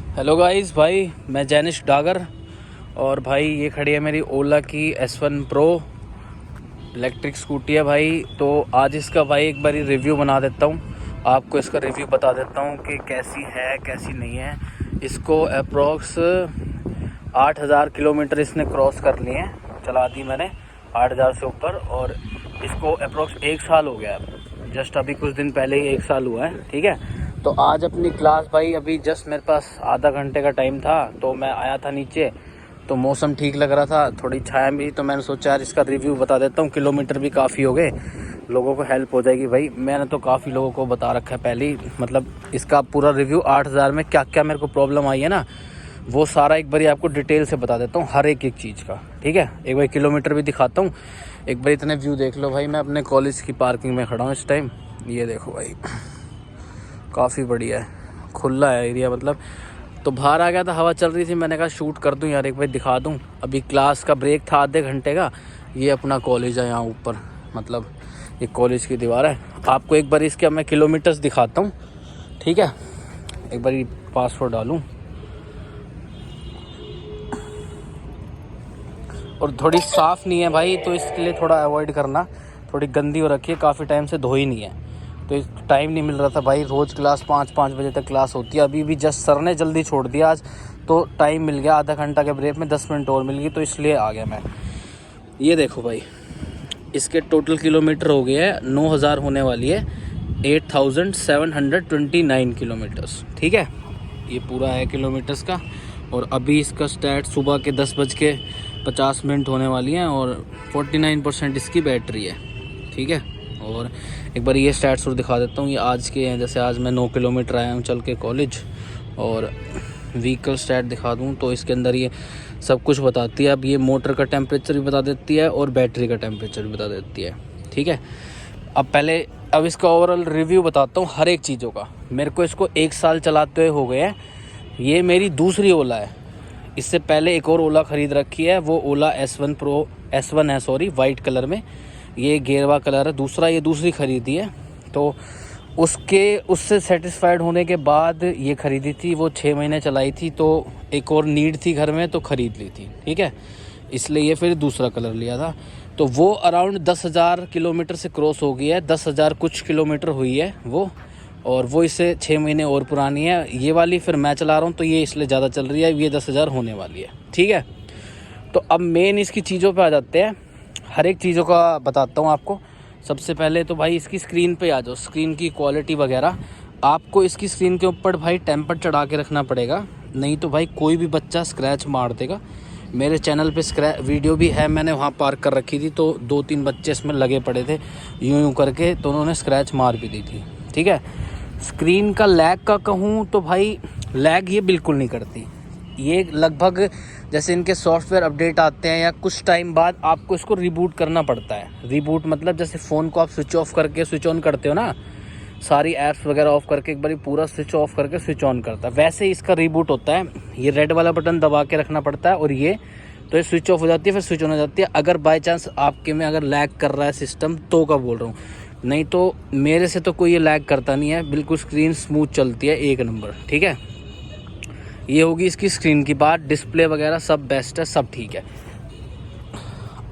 Hello guys, भाई मैं जैनिश डागर। और भाई ये खड़ी है मेरी ओला की S1 प्रो इलेक्ट्रिक स्कूटी है भाई। तो आज इसका भाई एक बारी रिव्यू बना देता हूँ, आपको इसका रिव्यू बता देता हूँ कि कैसी है कैसी नहीं है। इसको अप्रोक्स 8000 किलोमीटर इसने क्रॉस कर लिए हैं, चला दी मैंने 8000 से ऊपर। और इसको अप्रोक्स 1 साल हो गया है, जस्ट अभी कुछ दिन पहले ही 1 साल हुआ है। ठीक है, तो आज अपनी क्लास भाई अभी जस्ट मेरे पास आधा घंटे का टाइम था, तो मैं आया था नीचे, तो मौसम ठीक लग रहा था, थोड़ी छाया भी, तो मैंने सोचा यार इसका रिव्यू बता देता हूँ। किलोमीटर भी काफ़ी हो गए, लोगों को हेल्प हो जाएगी भाई। मैंने तो काफ़ी लोगों को बता रखा है पहले ही, मतलब इसका पूरा रिव्यू 8000 में क्या क्या मेरे को प्रॉब्लम आई है ना, वो सारा एक बारी आपको डिटेल से बता देता हूँ, हर एक चीज़ का। ठीक है, एक बार किलोमीटर भी दिखाता हूँ, एक बार इतने व्यू देख लो भाई। मैं अपने कॉलेज की पार्किंग में खड़ा हूँ इस टाइम, ये देखो भाई, काफ़ी बढ़िया है, खुला है एरिया मतलब। तो बाहर आ गया था, हवा चल रही थी, मैंने कहा शूट कर दूं यार, एक बार दिखा दूं। अभी क्लास का ब्रेक था आधे घंटे का। ये अपना कॉलेज है यहाँ ऊपर, मतलब ये कॉलेज की दीवार है। आपको एक बार इसके मैं किलोमीटर्स दिखाता हूँ, ठीक है। एक बार पासवर्ड डालूँ, और थोड़ी साफ़ नहीं है भाई, तो इसके लिए थोड़ा अवॉइड करना, थोड़ी गंदी हो रखी है, काफ़ी टाइम से धोई नहीं है, तो टाइम नहीं मिल रहा था भाई। रोज़ क्लास 5 बजे तक क्लास होती है, अभी भी जस्ट सर ने जल्दी छोड़ दिया आज, तो टाइम मिल गया, आधा घंटा के ब्रेक में 10 मिनट और मिल गई, तो इसलिए आ गया मैं। ये देखो भाई, इसके टोटल किलोमीटर हो गए हैं 9000 होने वाली है, 8729 किलोमीटर्स। ठीक है, ये पूरा है किलोमीटर्स का। और अभी इसका स्टार्ट सुबह के 10:50 होने वाली हैं, और 49% इसकी बैटरी है। ठीक है, और एक बार ये स्टैट्स और दिखा देता हूँ, ये आज के हैं। जैसे आज मैं 9 किलोमीटर आया हूँ चल के कॉलेज, और व्हीकल स्टैट दिखा दूँ तो इसके अंदर ये सब कुछ बताती है। अब ये मोटर का टेम्परेचर भी बता देती है और बैटरी का टेम्परेचर भी बता देती है। ठीक है, अब इसका ओवरऑल रिव्यू बताता हूँ हर एक चीज़ों का। मेरे को इसको 1 साल चलाते हुए हो गए हैं। ये मेरी दूसरी ओला है, इससे पहले एक और ओला ख़रीद रखी है, वो ओला S1 है, सॉरी, वाइट कलर में, ये गेरवा कलर है दूसरा, ये दूसरी ख़रीदी है। तो उससे सेटिस्फाइड होने के बाद ये ख़रीदी थी, वो 6 महीने चलाई थी, तो एक और नीड थी घर में तो ख़रीद ली थी। ठीक है, इसलिए ये फिर दूसरा कलर लिया था। तो वो अराउंड 10,000 किलोमीटर से क्रॉस हो गई है, 10,000 कुछ किलोमीटर हुई है वो, और वो इससे 6 महीने और पुरानी है। ये वाली फिर मैं चला रहा हूँ, तो ये इसलिए ज़्यादा चल रही है, ये 10,000 होने वाली है। ठीक है, तो अब मेन इसकी चीज़ों पे आ जाते हैं, हर एक चीज़ों का बताता हूँ आपको। सबसे पहले तो भाई इसकी स्क्रीन पे आ जाओ, स्क्रीन की क्वालिटी वगैरह। आपको इसकी स्क्रीन के ऊपर भाई टेम्पर चढ़ा के रखना पड़ेगा, नहीं तो भाई कोई भी बच्चा स्क्रैच मार देगा। मेरे चैनल पे वीडियो भी है, मैंने वहाँ पार्क कर रखी थी, तो 2-3 बच्चे इसमें लगे पड़े थे यूँ करके, तो उन्होंने स्क्रैच मार भी दी थी। ठीक है, स्क्रीन का लैग का कहूँ तो भाई लैग ये बिल्कुल नहीं करती। ये लगभग जैसे इनके सॉफ्टवेयर अपडेट आते हैं या कुछ टाइम बाद आपको इसको रिबूट करना पड़ता है। रिबूट मतलब जैसे फ़ोन को आप स्विच ऑफ करके स्विच ऑन करते हो ना, सारी ऐप्स वगैरह ऑफ करके एक बार पूरा स्विच ऑफ करके स्विच ऑन करता है, वैसे ही इसका रिबूट होता है। ये रेड वाला बटन दबा के रखना पड़ता है, और ये तो ये स्विच ऑफ हो जाती है, फिर स्विच ऑन हो जाती है। अगर बाई चांस आपके में अगर लैग कर रहा है सिस्टम तो का बोल रहा हूँ, नहीं तो मेरे से तो कोई ये लैग करता नहीं है, बिल्कुल स्क्रीन स्मूथ चलती है, 1 नंबर। ठीक है, ये होगी इसकी स्क्रीन की बात। डिस्प्ले वगैरह सब बेस्ट है, सब ठीक है।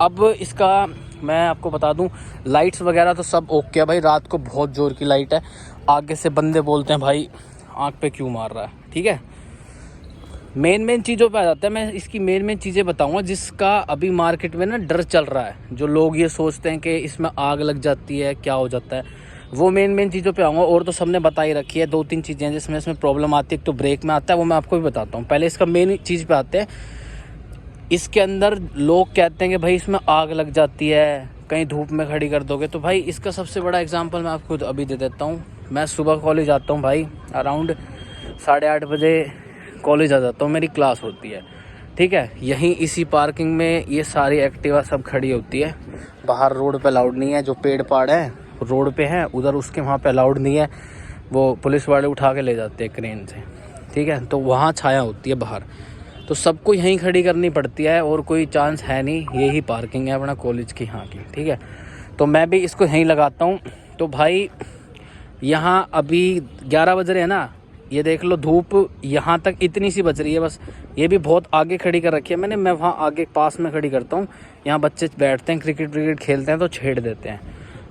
अब इसका मैं आपको बता दूं, लाइट्स वगैरह तो सब ओके है भाई। रात को बहुत ज़ोर की लाइट है, आगे से बंदे बोलते हैं भाई आँख पे क्यों मार रहा है। ठीक है, मेन चीज़ों पे आ जाता है। मैं इसकी मेन चीज़ें बताऊंगा जिसका अभी मार्केट में ना डर चल रहा है, जो लोग ये सोचते हैं कि इसमें आग लग जाती है, क्या हो जाता है, वो मेन चीज़ों पे आऊँगा। और तो सबने बता ही रखी है, 2-3 चीज़ें जिसमें इसमें प्रॉब्लम आती है, तो ब्रेक में आता है, वो मैं आपको भी बताता हूँ। पहले इसका मेन चीज़ पे आते हैं। इसके अंदर लोग कहते हैं कि भाई इसमें आग लग जाती है, कहीं धूप में खड़ी कर दोगे, तो भाई इसका सबसे बड़ा एग्जांपल मैं आपको अभी दे देता हूँ। मैं सुबह कॉलेज आता हूँ भाई, अराउंड 8:30 बजे कॉलेज आ जाता हूँ, मेरी क्लास होती है। ठीक है, यहीं इसी पार्किंग में ये सारी एक्टिवा सब खड़ी होती है। बाहर रोड पे अलाउड नहीं है, जो पेड़ पाड़ है रोड पे है उधर, उसके वहाँ पे अलाउड नहीं है, वो पुलिस वाले उठा के ले जाते हैं क्रेन से। ठीक है, तो वहाँ छाया होती है बाहर, तो सबको यहीं खड़ी करनी पड़ती है, और कोई चांस है नहीं, यही पार्किंग है अपना कॉलेज की यहाँ की। ठीक है, तो मैं भी इसको यहीं लगाता हूँ। तो भाई यहाँ अभी 11 बज रहे हैं ना, ये देख लो धूप यहाँ तक इतनी सी बच रही है बस। ये भी बहुत आगे खड़ी कर रखी है मैंने, मैं वहाँ आगे पास में खड़ी करता हूँ। यहाँ बच्चे बैठते हैं, क्रिकेट खेलते हैं तो छेड़ देते हैं,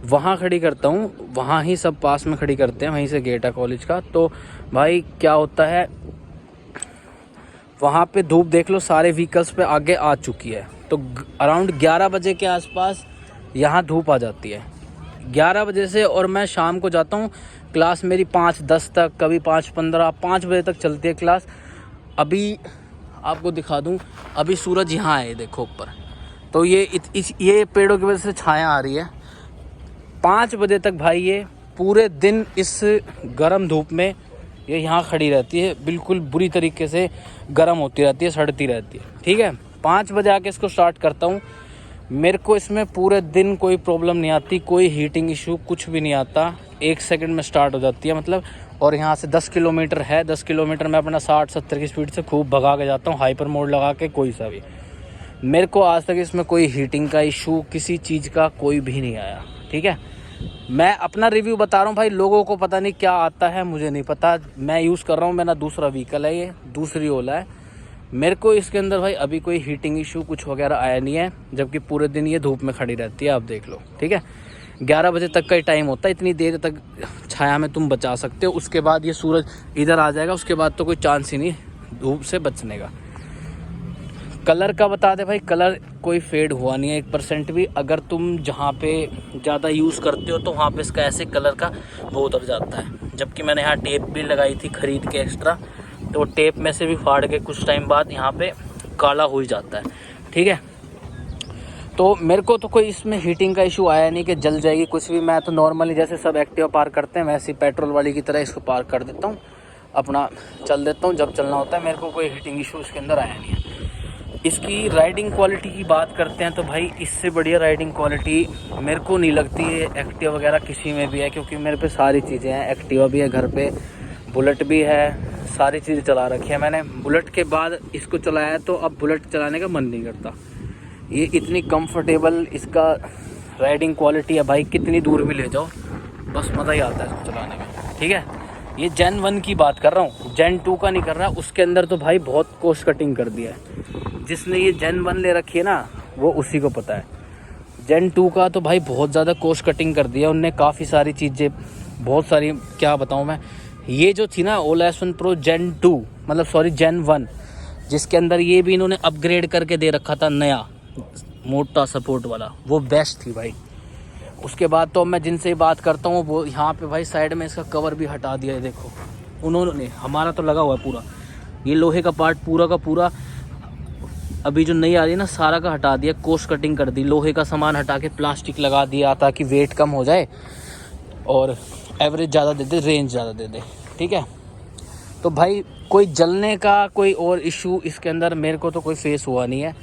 वहाँ खड़ी करता हूँ, वहाँ ही सब पास में खड़ी करते हैं, वहीं से गेट है कॉलेज का। तो भाई क्या होता है, वहाँ पे धूप देख लो सारे व्हीकल्स पे आगे आ चुकी है। तो अराउंड 11 बजे के आसपास यहाँ धूप आ जाती है, 11 बजे से। और मैं शाम को जाता हूँ, क्लास मेरी 5:10 तक, कभी 5:15, 5 बजे तक चलती है क्लास। अभी आपको दिखा दूँ, अभी सूरज यहाँ है देखो ऊपर, तो ये पेड़ों की वजह से छाया आ रही है। 5 बजे तक भाई ये पूरे दिन इस गर्म धूप में ये यहाँ खड़ी रहती है, बिल्कुल बुरी तरीके से गर्म होती रहती है, सड़ती रहती है। ठीक है, 5 बजे आके इसको स्टार्ट करता हूँ। मेरे को इसमें पूरे दिन कोई प्रॉब्लम नहीं आती, कोई हीटिंग इशू कुछ भी नहीं आता, 1 सेकंड में स्टार्ट हो जाती है मतलब। और यहाँ से 10 किलोमीटर है, 10 किलोमीटर में अपना 60-70 की स्पीड से खूब भगा के जाता हूँ, हाइपर मोड लगा के, कोई सा भी। मेरे को आज तक इसमें कोई हीटिंग का इशू किसी चीज़ का कोई भी नहीं आया। ठीक है, मैं अपना रिव्यू बता रहा हूँ भाई, लोगों को पता नहीं क्या आता है, मुझे नहीं पता। मैं यूज़ कर रहा हूँ, मेरा दूसरा व्हीकल है, ये दूसरी ओला है। मेरे को इसके अंदर भाई अभी कोई हीटिंग इशू कुछ वगैरह आया नहीं है, जबकि पूरे दिन ये धूप में खड़ी रहती है, आप देख लो। ठीक है, 11 बजे तक का ही टाइम होता है, इतनी देर तक छाया में तुम बचा सकते हो। उसके बाद ये सूरज इधर आ जाएगा, उसके बाद तो कोई चांस ही नहीं धूप से बचने का। कलर का बता दे भाई, कलर कोई फेड हुआ नहीं है 1% भी। अगर तुम जहाँ पे ज़्यादा यूज़ करते हो तो वहाँ पे इसका ऐसे कलर का वो उतर जाता है। जबकि मैंने यहाँ टेप भी लगाई थी खरीद के एक्स्ट्रा, तो टेप में से भी फाड़ के कुछ टाइम बाद यहाँ पे काला हो ही जाता है। ठीक है, तो मेरे को तो कोई इसमें हीटिंग का इशू आया नहीं कि जल जाएगी कुछ भी। मैं तो नॉर्मली जैसे सब एक्टिवा पार्क करते हैं वैसे ही पेट्रोल वाली की तरह इसको पार्क कर देता हूँ, अपना चल देता हूँ जब चलना होता है। मेरे को कोई हीटिंग इशू इसके अंदर आया नहीं है। इसकी राइडिंग क्वालिटी की बात करते हैं तो भाई इससे बढ़िया राइडिंग क्वालिटी मेरे को नहीं लगती है एक्टिवा वगैरह किसी में भी है, क्योंकि मेरे पे सारी चीज़ें हैं। एक्टिवा भी है घर पे, बुलेट भी है, सारी चीज़ें चला रखी है मैंने। बुलेट के बाद इसको चलाया तो अब बुलेट चलाने का मन नहीं करता। ये इतनी कंफर्टेबल इसका राइडिंग क्वालिटी है भाई, कितनी दूर भी ले जाओ बस मज़ा ही आता है इसको चलाने में। ठीक है, ये Gen 1 की बात कर रहा हूँ, Gen 2 का नहीं कर रहा। उसके अंदर तो भाई बहुत कॉस्ट कटिंग कर दिया है। जिसने ये Gen 1 ले रखी है ना, वो उसी को पता है। Gen 2 का तो भाई बहुत ज़्यादा कॉस्ट कटिंग कर दिया उनने, काफ़ी सारी चीज़ें, बहुत सारी, क्या बताऊँ मैं। ये जो थी ना ओला S1 Pro Gen 2, मतलब सॉरी Gen 1, जिसके अंदर ये भी इन्होंने अपग्रेड करके दे रखा था नया मोटा सपोर्ट वाला, वो बेस्ट थी भाई। उसके बाद तो मैं जिनसे बात करता हूँ वो यहाँ पे भाई साइड में इसका कवर भी हटा दिया है, देखो उन्होंने। हमारा तो लगा हुआ है पूरा, ये लोहे का पार्ट पूरा का पूरा अभी जो नई आ रही है ना, सारा का हटा दिया, कॉस्ट कटिंग कर दी, लोहे का सामान हटा के प्लास्टिक लगा दिया ताकि वेट कम हो जाए और एवरेज ज़्यादा दे दे, रेंज ज़्यादा दे दे। ठीक है, तो भाई कोई जलने का कोई और इशू इसके अंदर मेरे को तो कोई फेस हुआ नहीं है।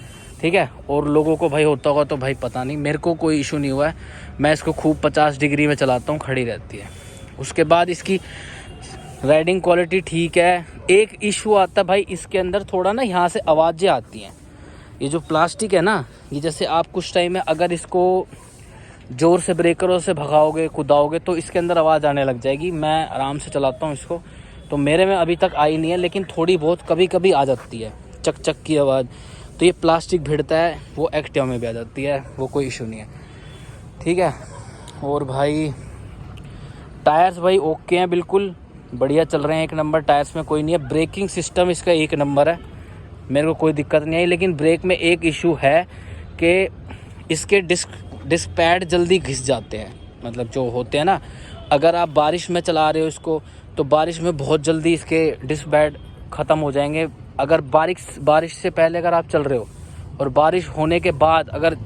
ठीक है, और लोगों को भाई होता होगा तो भाई पता नहीं, मेरे को कोई इशू नहीं हुआ है। मैं इसको खूब 50 डिग्री में चलाता हूँ, खड़ी रहती है। उसके बाद इसकी राइडिंग क्वालिटी ठीक है। एक इशू आता है भाई इसके अंदर, थोड़ा ना यहाँ से आवाज़ें आती हैं। ये जो प्लास्टिक है ना, ये जैसे आप कुछ टाइम में अगर इसको ज़ोर से ब्रेकरों से भगाओगे, कुदाओगे तो इसके अंदर आवाज़ आने लग जाएगी। मैं आराम से चलाता हूँ इसको, तो मेरे में अभी तक आई नहीं है, लेकिन थोड़ी बहुत कभी कभी आ जाती है, चक चक की आवाज़। तो ये प्लास्टिक भिड़ता है, वो एक्टिवा में भी आ जाती है, वो कोई इशू नहीं है। ठीक है, और भाई टायर्स भाई ओके हैं, बिल्कुल बढ़िया चल रहे हैं, 1 नंबर। टायर्स में कोई नहीं है। ब्रेकिंग सिस्टम इसका 1 नंबर है, मेरे को कोई दिक्कत नहीं आई। लेकिन ब्रेक में एक इशू है कि इसके डिस्क पैड जल्दी घिस जाते हैं, मतलब जो होते हैं ना, अगर आप बारिश में चला रहे हो इसको तो बारिश में बहुत जल्दी इसके डिस्क पैड ख़त्म हो जाएंगे। अगर बारिश से पहले अगर आप चल रहे हो और बारिश होने के बाद, अगर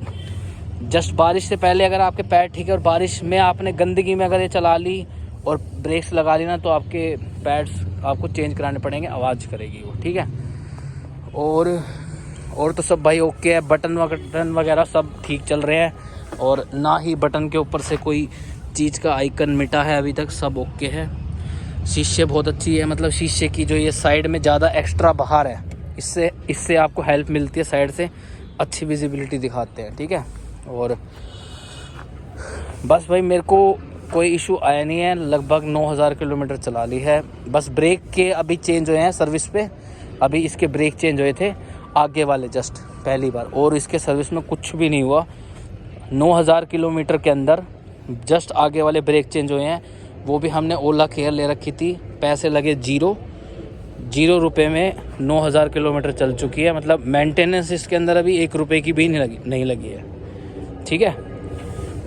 जस्ट बारिश से पहले अगर आपके पैड ठीक है और बारिश में आपने गंदगी में अगर ये चला ली और ब्रेक्स लगा ली ना, तो आपके पैड्स आपको चेंज कराने पड़ेंगे, आवाज़ करेगी वो। ठीक है, और तो सब भाई ओके है। बटन वगैरह सब ठीक चल रहे हैं, और ना ही बटन के ऊपर से कोई चीज़ का आइकन मिटा है अभी तक, सब ओके है। शीशे बहुत अच्छी है, मतलब शीशे की जो ये साइड में ज़्यादा एक्स्ट्रा बाहर है, इससे आपको हेल्प मिलती है, साइड से अच्छी विजिबिलिटी दिखाते हैं। ठीक है, और बस भाई मेरे को कोई इशू आया नहीं है। लगभग 9000 किलोमीटर चला ली है। बस ब्रेक के अभी चेंज हुए हैं सर्विस पे, अभी इसके ब्रेक चेंज हुए थे आगे वाले जस्ट पहली बार, और इसके सर्विस में कुछ भी नहीं हुआ। 9000 किलोमीटर के अंदर जस्ट आगे वाले ब्रेक चेंज हुए हैं, वो भी हमने ओला केयर ले रखी थी। पैसे लगे जीरो रुपये में 9000 किलोमीटर चल चुकी है। मतलब मेंटेनेंस इसके अंदर अभी 1 रुपये की भी नहीं लगी है, ठीक है।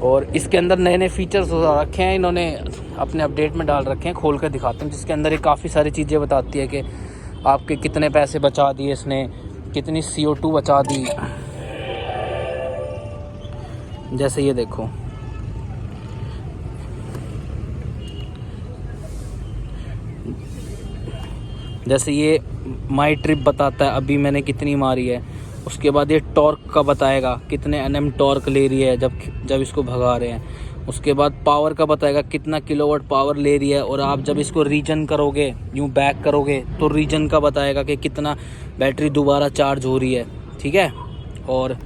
और इसके अंदर नए नए फीचर्स रखे हैं इन्होंने, अपने अपडेट में डाल रखे हैं। खोल कर दिखाते हैं, जिसके अंदर ये काफ़ी सारी चीज़ें बताती है कि आपके कितने पैसे बचा दिए इसने, कितनी CO2 बचा दी। जैसे ये देखो, जैसे ये माई ट्रिप बताता है अभी मैंने कितनी मारी है। उसके बाद ये टॉर्क का बताएगा, कितने NM टॉर्क ले रही है जब इसको भगा रहे हैं। उसके बाद पावर का बताएगा, कितना किलोवाट पावर ले रही है। और आप जब इसको रीजन करोगे, यूँ बैक करोगे, तो रीजन का बताएगा कि कितना बैटरी दोबारा चार्ज हो रही है, ठीक है। और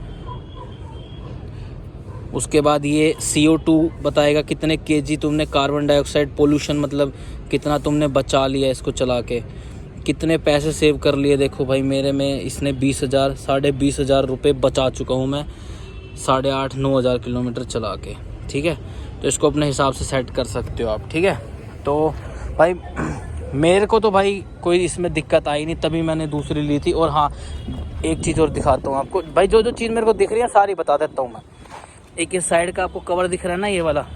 उसके बाद ये CO2 बताएगा, कितने kg तुमने कार्बन डाइऑक्साइड पोल्यूशन, मतलब कितना तुमने बचा लिया इसको चला के, कितने पैसे सेव कर लिए। देखो भाई, मेरे में इसने 20,000 रुपये बचा चुका हूँ मैं 8,500-9,000 किलोमीटर चला के, ठीक है। तो इसको अपने हिसाब से सेट कर सकते हो आप, ठीक है। तो भाई मेरे को तो भाई कोई इसमें दिक्कत आई नहीं, तभी मैंने दूसरी ली थी। और हाँ, एक चीज़ और दिखाता हूँ आपको भाई, जो चीज़ मेरे को दिख रही है सारी बता देता हूँ मैं। एक इस साइड का आपको कवर दिख रहा है ना, ये वाला,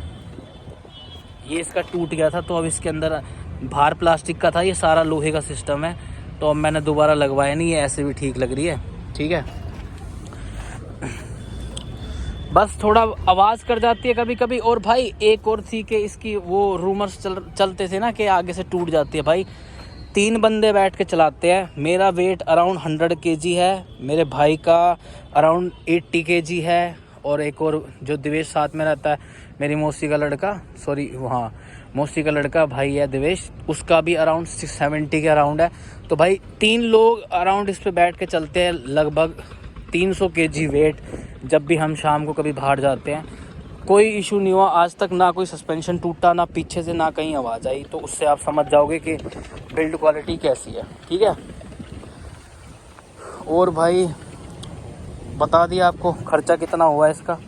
ये इसका टूट गया था, तो अब इसके अंदर बाहर प्लास्टिक का था, ये सारा लोहे का सिस्टम है। तो अब मैंने दोबारा लगवाया नहीं, ये ऐसे भी ठीक लग रही है, ठीक है। बस थोड़ा आवाज़ कर जाती है कभी कभी। और भाई एक और थी कि इसकी वो रूमर्स चलते थे ना कि आगे से टूट जाती है। भाई 3 बंदे बैठ के चलाते हैं। मेरा वेट अराउंड 100 kg है, मेरे भाई का अराउंड 80 kg है, और एक और जो दिवेश साथ में रहता है, मेरी मौसी का लड़का, सॉरी वहाँ मौसी का लड़का भाई है दिवेश, उसका भी अराउंड 70 के अराउंड है। तो भाई 3 लोग अराउंड इस पे बैठ के चलते हैं, लगभग 300 kg वेट। जब भी हम शाम को कभी बाहर जाते हैं, कोई इशू नहीं हुआ आज तक, ना कोई सस्पेंशन टूटा, ना पीछे से ना कहीं आवाज़ आई। तो उससे आप समझ जाओगे कि बिल्ड क्वालिटी कैसी है, ठीक है। और भाई बता दिया आपको खर्चा कितना हुआ है इसका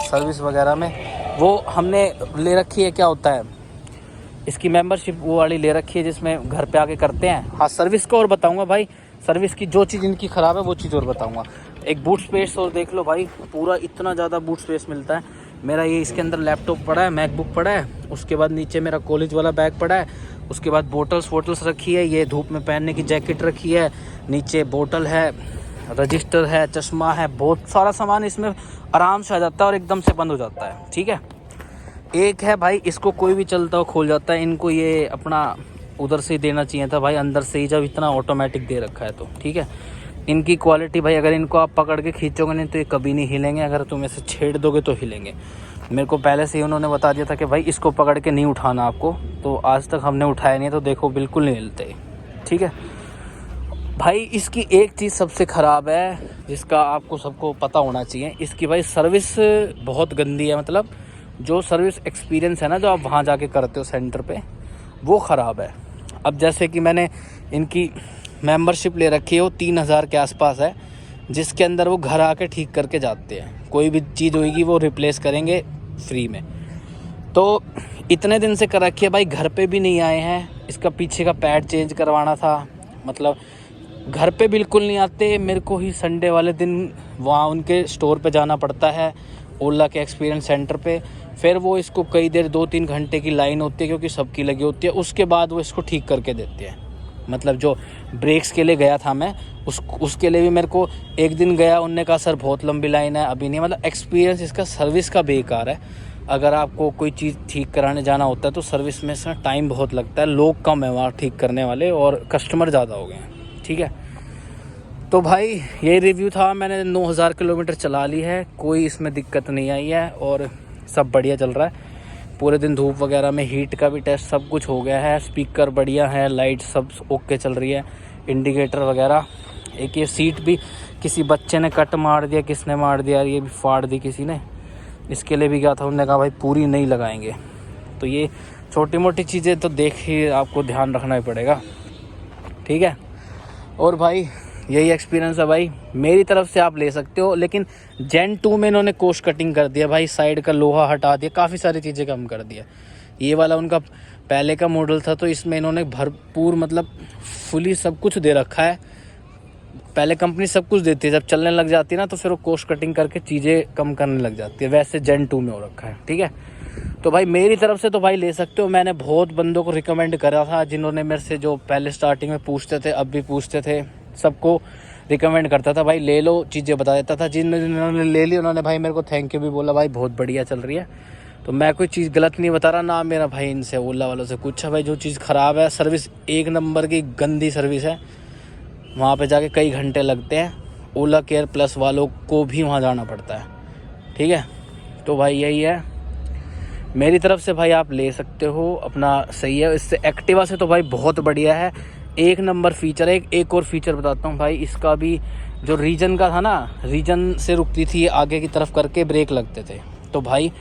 सर्विस वगैरह में। वो हमने ले रखी है, क्या होता है इसकी मेंबरशिप, वो वाली ले रखी है जिसमें घर पे आके करते हैं। हाँ, सर्विस का और बताऊंगा भाई, सर्विस की जो चीज़ इनकी ख़राब है वो चीज़ और बताऊंगा। एक बूट स्पेस और देख लो भाई, पूरा इतना ज़्यादा बूट स्पेस मिलता है। मेरा ये इसके अंदर लैपटॉप पड़ा है, मैकबुक पड़ा है, उसके बाद नीचे मेरा कॉलेज वाला बैग पड़ा है, उसके बाद बोटल्स रखी है, ये धूप में पहनने की जैकेट रखी है, नीचे बोतल है, रजिस्टर है, चश्मा है, बहुत सारा सामान इसमें आराम से आ जाता है और एकदम से बंद हो जाता है, ठीक है। एक है भाई, इसको कोई भी चलता हो खोल जाता है। इनको ये अपना उधर से ही देना चाहिए था भाई, अंदर से ही, जब इतना ऑटोमेटिक दे रखा है तो, ठीक है। इनकी क्वालिटी भाई, अगर इनको आप पकड़ के खींचोगे नहीं तो ये कभी नहीं हिलेंगे, अगर तुम ऐसे छेड़ दोगे तो हिलेंगे। मेरे को पहले से ही उन्होंने बता दिया था कि भाई इसको पकड़ के नहीं उठाना आपको, तो आज तक हमने उठाया नहीं, तो देखो बिल्कुल नहीं हिलते, ठीक है। भाई इसकी एक चीज़ सबसे ख़राब है, जिसका आपको सबको पता होना चाहिए, इसकी भाई सर्विस बहुत गंदी है। मतलब जो सर्विस एक्सपीरियंस है ना, जो आप वहाँ जाके करते हो सेंटर पे, वो ख़राब है। अब जैसे कि मैंने इनकी मेंबरशिप ले रखी है, वो 3000 के आसपास है, जिसके अंदर वो घर आके ठीक करके जाते हैं। कोई भी चीज़ होगी वो रिप्लेस करेंगे फ्री में। तो इतने दिन से कर रखी है भाई, घर पे भी नहीं आए हैं। इसका पीछे का पैड चेंज करवाना था, मतलब घर पे बिल्कुल नहीं आते। मेरे को ही संडे वाले दिन वहाँ उनके स्टोर पे जाना पड़ता है, ओला के एक्सपीरियंस सेंटर पे। फिर वो इसको कई देर 2-3 घंटे की लाइन होती है, क्योंकि सबकी लगी होती है। उसके बाद वो इसको ठीक करके देते हैं। मतलब जो ब्रेक्स के लिए गया था मैं, उसके लिए भी मेरे को एक दिन गया, उनने कहा सर बहुत लंबी लाइन है, अभी नहीं। मतलब एक्सपीरियंस इसका सर्विस का बेकार है। अगर आपको कोई चीज़ ठीक कराने जाना होता है तो सर्विस में से टाइम बहुत लगता है, लोग कम है वहाँ ठीक करने वाले और कस्टमर ज़्यादा हो गए हैं, ठीक है। तो भाई यही रिव्यू था। मैंने 9000 किलोमीटर चला ली है, कोई इसमें दिक्कत नहीं आई है और सब बढ़िया चल रहा है। पूरे दिन धूप वगैरह में हीट का भी टेस्ट सब कुछ हो गया है, स्पीकर बढ़िया है, लाइट सब ओके चल रही है, इंडिकेटर वगैरह। एक ये सीट भी किसी बच्चे ने कट मार दिया, किसने मार दिया, ये भी फाड़ दी किसी ने। इसके लिए भी गया था, उन्होंने कहा भाई पूरी नहीं लगाएंगे। तो ये छोटी मोटी चीज़ें तो देखिए आपको ध्यान रखना ही पड़ेगा, ठीक है। और भाई यही एक्सपीरियंस है भाई, मेरी तरफ से आप ले सकते हो। लेकिन जेन 2 में इन्होंने कोस्ट कटिंग कर दिया भाई, साइड का लोहा हटा दिया, काफ़ी सारी चीज़ें कम कर दिया। ये वाला उनका पहले का मॉडल था, तो इसमें इन्होंने भरपूर मतलब फुली सब कुछ दे रखा है। पहले कंपनी सब कुछ देती है, जब चलने लग जाती है ना तो फिर वो कोस्ट कटिंग करके चीज़ें कम करने लग जाती है। वैसे जेन 2 में हो रखा है, ठीक है। तो भाई मेरी तरफ से तो भाई ले सकते हो। मैंने बहुत बंदों को रिकमेंड करा था, जिन्होंने मेरे से जो पहले स्टार्टिंग में पूछते थे, अब भी पूछते थे, सबको रिकमेंड करता था भाई ले लो, चीज़ें बता देता था। जिन्होंने ले ली उन्होंने भाई मेरे को थैंक यू भी बोला, भाई बहुत बढ़िया चल रही है। तो मैं कोई चीज़ गलत नहीं बता रहा ना मेरा भाई इनसे ओला वालों से कुछ है। भाई जो चीज़ ख़राब है, सर्विस एक नंबर की गंदी सर्विस है, वहाँ पे जाके कई घंटे लगते हैं। ओला केयर प्लस वालों को भी वहाँ जाना पड़ता है, ठीक है। तो भाई यही है मेरी तरफ से, भाई आप ले सकते हो अपना, सही है। इससे एक्टिवा से तो भाई बहुत बढ़िया है, एक नंबर फीचर है। एक और फीचर बताता हूँ भाई, इसका भी जो रीजन का था ना, रीजन से रुकती थी आगे की तरफ करके ब्रेक लगते थे। तो भाई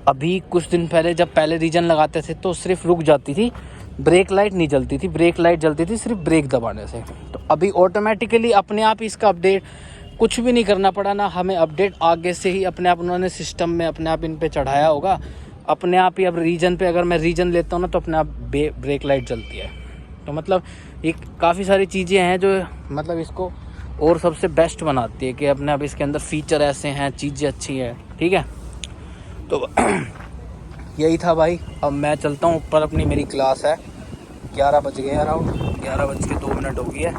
अभी कुछ दिन पहले जब पहले रीजन लगाते थे तो सिर्फ रुक जाती थी, ब्रेक लाइट नहीं जलती थी, ब्रेक लाइट जलती थी सिर्फ ब्रेक दबाने से। तो अभी ऑटोमेटिकली अपने आप ही इसका अपडेट, कुछ भी नहीं करना पड़ा ना हमें, अपडेट आगे से ही अपने आप उन्होंने सिस्टम में अपने आप इन पे चढ़ाया होगा, अपने आप ही। अब रीजन पे अगर मैं रीजन लेता हूँ ना तो अपने आप ब्रेक लाइट जलती है। तो मतलब ये काफ़ी सारी चीज़ें हैं जो मतलब इसको और सबसे बेस्ट बनाती है कि अपने आप इसके अंदर फीचर ऐसे हैं, चीज़ें अच्छी हैं, ठीक है। तो यही था भाई। अब मैं चलता हूँ ऊपर, अपनी मेरी क्लास है, 11 बज गए, अराउंड 11:02 हो गई है,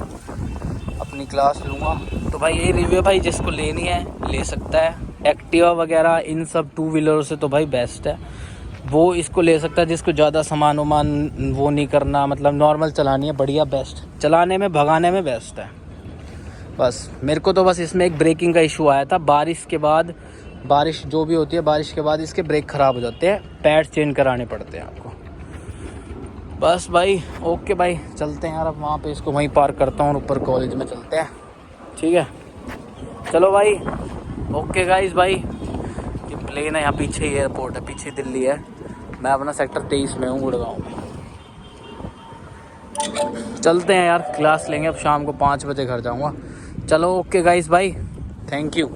अपनी क्लास लूँगा। तो भाई यही रिव्यू भाई, जिसको लेनी है ले सकता है। एक्टिवा वगैरह इन सब टू व्हीलरों से तो भाई बेस्ट है, वो इसको ले सकता है जिसको ज़्यादा सामान वामान वो नहीं करना, मतलब नॉर्मल चलानी है, बढ़िया बेस्ट चलाने में, भगाने में बेस्ट है। बस मेरे को तो बस इसमें एक ब्रेकिंग का इशू आया था, बारिश के बाद, बारिश जो भी होती है बारिश के बाद इसके ब्रेक ख़राब हो जाते हैं, पैड चेंज कराने पड़ते हैं आपको। बस भाई ओके भाई, चलते हैं यार अब वहाँ पे, इसको वहीं पार्क करता हूँ और ऊपर कॉलेज में चलते हैं, ठीक है। चलो भाई ओके गाइस। भाई ये प्लेन है, यहाँ पीछे ही एयरपोर्ट है, पीछे दिल्ली है, मैं अपना सेक्टर 23 में हूँ, गुड़गांव में। चलते हैं यार, क्लास लेंगे अब, शाम को 5 बजे घर जाऊँगा। चलो ओके गाइस, भाई थैंक यू।